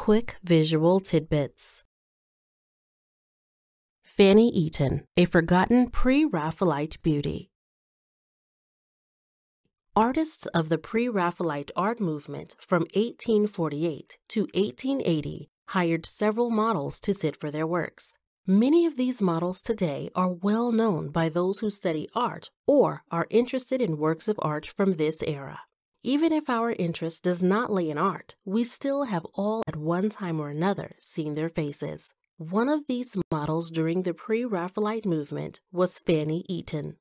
Quick visual tidbits. Fanny Eaton, a forgotten Pre-Raphaelite beauty. Artists of the Pre-Raphaelite art movement from 1848 to 1880 hired several models to sit for their works. Many of these models today are well known by those who study art or are interested in works of art from this era. Even if our interest does not lay in art, we still have all at one time or another seen their faces. One of these models during the Pre-Raphaelite movement was Fanny Eaton.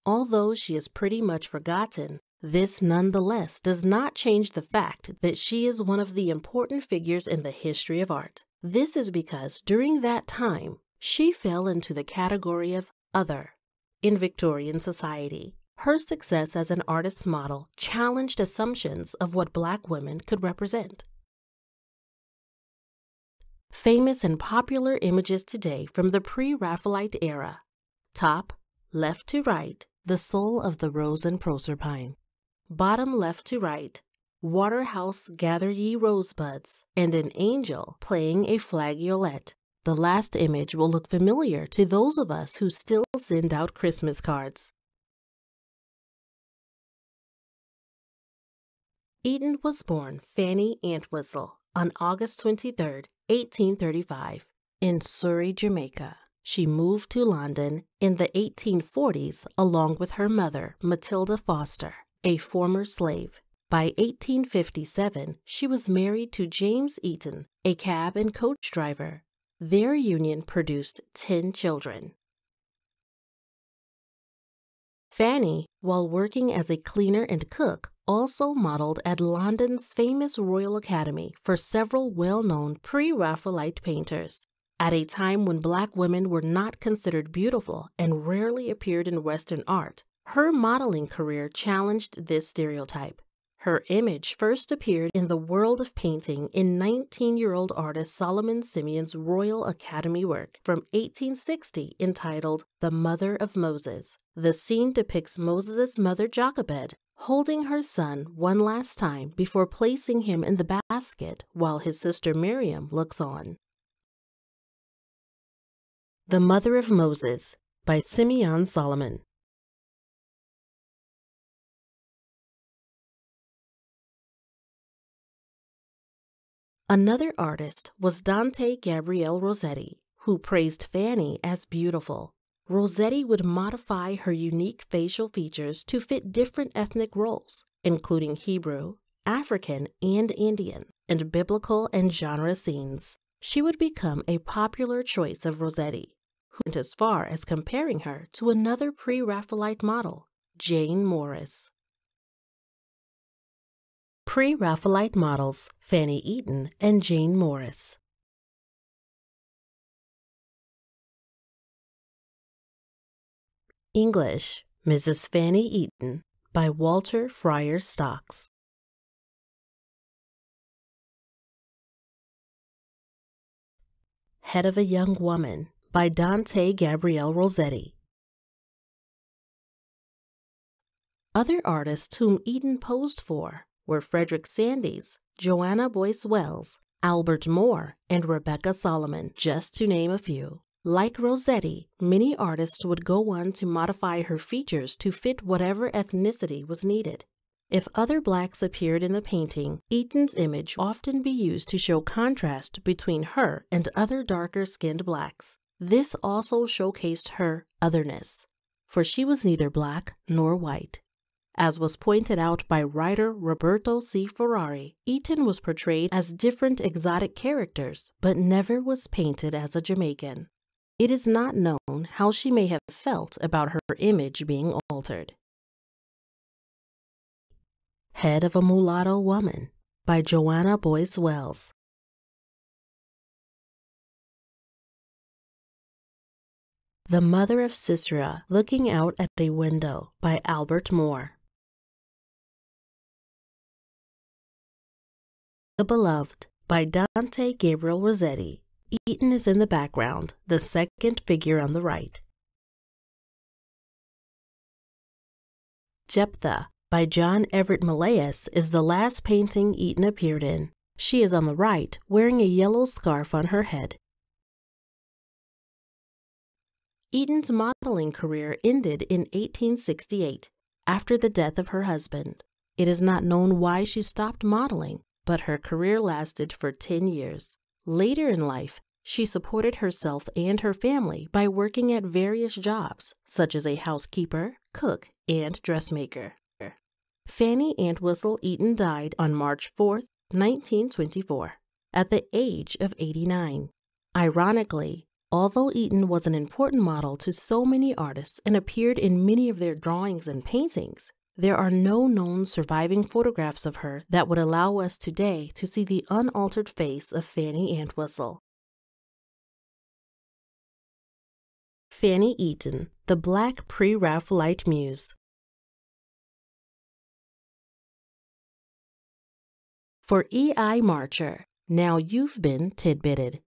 Although she is pretty much forgotten, this nonetheless does not change the fact that she is one of the important figures in the history of art. This is because during that time, she fell into the category of other in Victorian society. Her success as an artist's model challenged assumptions of what Black women could represent. Famous and popular images today from the Pre-Raphaelite era. Top, left to right, the soul of the rose and Proserpine. Bottom left to right, Waterhouse gather ye rosebuds, and an angel playing a flageolet. The last image will look familiar to those of us who still send out Christmas cards. Eaton was born Fanny Entwistle on August 23, 1835, in Surrey, Jamaica. She moved to London in the 1840s along with her mother, Matilda Foster, a former slave. By 1857, she was married to James Eaton, a cab and coach driver. Their union produced 10 children. Fanny, while working as a cleaner and cook, also modeled at London's famous Royal Academy for several well-known Pre-Raphaelite painters. At a time when Black women were not considered beautiful and rarely appeared in Western art, her modeling career challenged this stereotype. Her image first appeared in the world of painting in 19-year-old artist Solomon Simeon's Royal Academy work from 1860 entitled The Mother of Moses. The scene depicts Moses' mother Jochebed holding her son one last time before placing him in the basket while his sister Miriam looks on. The Mother of Moses by Simeon Solomon. Another artist was Dante Gabriel Rossetti, who praised Fanny as beautiful. Rossetti would modify her unique facial features to fit different ethnic roles, including Hebrew, African, and Indian, and biblical and genre scenes. She would become a popular choice of Rossetti, who went as far as comparing her to another Pre-Raphaelite model, Jane Morris. Pre-Raphaelite models Fanny Eaton and Jane Morris. English, Mrs. Fanny Eaton by Walter Fryer Stocks. Head of a Young Woman by Dante Gabriel Rossetti. Other artists whom Eaton posed for were Frederick Sandys, Joanna Boyce Wells, Albert Moore, and Rebecca Solomon, just to name a few. Like Rossetti, many artists would go on to modify her features to fit whatever ethnicity was needed. If other Blacks appeared in the painting, Eaton's image would often be used to show contrast between her and other darker-skinned Blacks. This also showcased her otherness, for she was neither Black nor white. As was pointed out by writer Roberto C. Ferrari, Eaton was portrayed as different exotic characters, but never was painted as a Jamaican. It is not known how she may have felt about her image being altered. Head of a Mulatto Woman by Joanna Boyce Wells. The Mother of Sisera Looking Out at a Window by Albert Moore. The Beloved by Dante Gabriel Rossetti. Eaton is in the background, the second figure on the right. Jephthah by John Everett Millais is the last painting Eaton appeared in. She is on the right, wearing a yellow scarf on her head. Eaton's modeling career ended in 1868, after the death of her husband. It is not known why she stopped modeling, but her career lasted for 10 years. Later in life, she supported herself and her family by working at various jobs, such as a housekeeper, cook, and dressmaker. Fanny Entwistle Eaton died on March 4, 1924, at the age of 89. Ironically, although Eaton was an important model to so many artists and appeared in many of their drawings and paintings, there are no known surviving photographs of her that would allow us today to see the unaltered face of Fanny Entwistle. Fanny Eaton, the Black Pre-Raphaelite Muse. For E.I. Marcher, now you've been tidbitted.